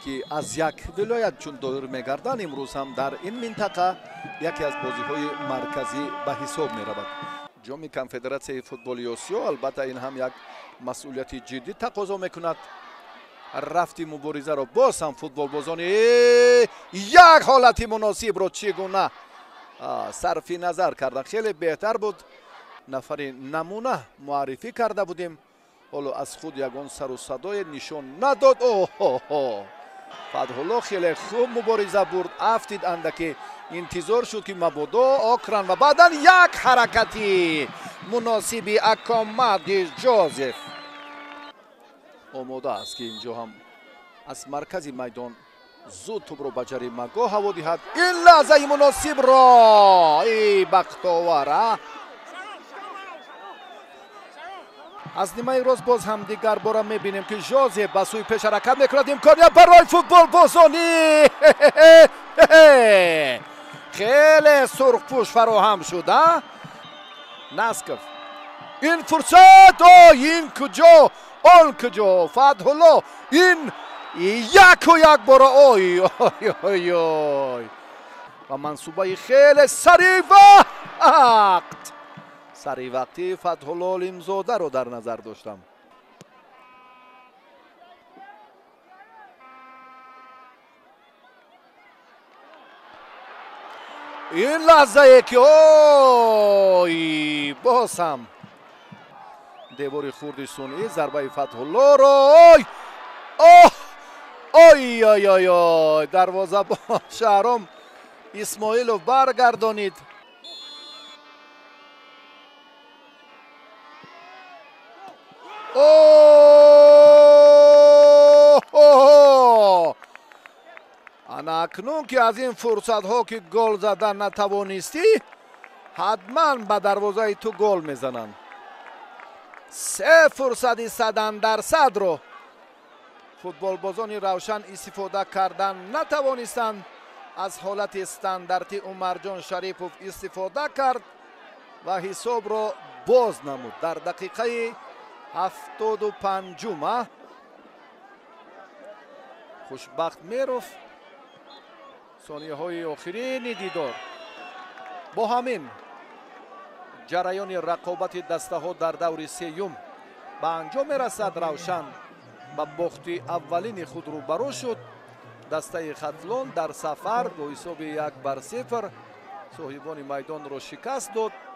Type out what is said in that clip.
که از یک ولایت چون دور میگردن امروز هم در این منطقه یکی از بازی‌های مرکزی به حساب می‌رود. جام کنفدراسیون فوتبال آسیا البته این هم یک مسئولیت جدی تقاضا می‌کند. رفتی مبارزه را باز هم فوتبال بازان یک حالت مناسب را چگونه صرف نظر کردن خیلی بهتر بود. نفر نمونه معرفی کرده بودیم، حالا از خود یگان سر و صدای نشان نداد. فتح‌الله خیلی خوب مبارزه برد، افتید اندکی انتظار شد که مبادا آکران و بعدا یک حرکتی مناسبی اکامد جوزف آماده است که اینجا هم از مرکز میدان زود توپ رو به جریمه‌گاه هوا دهد. این لحظه مناسب را ای بختاوره از نیمه روز باز هم دیگر بار میبینیم که جوزف به سوی پیش حرکت میکند. امکانیت برای فوتبال بازانی خیلی سرخپوش فراهم شده. نسکف این فرصت این کجا آن کجا فتح‌الله این یک و یک بار و منصوبه خیلی سریع وقت سریع وقتی فتح‌الله لیمزاده رو در نظر داشتم. این لحظه که باز هم دیوار خورد سونی ضربه فتح‌الله رو دروازه با شهرام اسماعیلوف برگردانید. اکنون که از این فرصت ها که گل زدن نتوانستی حتما به دروازه تو گل میزنن. سه فرصت 100% رو فوتبال بازان روشن استفاده کردن نتوانستند. از حالت استانداردی عمرجان شریفوف استفاده کرد و حساب رو باز نمود. در دقیقه 75 خوشبخت میروف ثانیه های آخرین دیدار با همین جریان رقابت دسته ها در دور سیوم به انجام میرسد. روشن با باخت اولین خود رو برو شد. دسته ختلون در سفر با حساب 1-0 صاحبان میدان را شکست داد.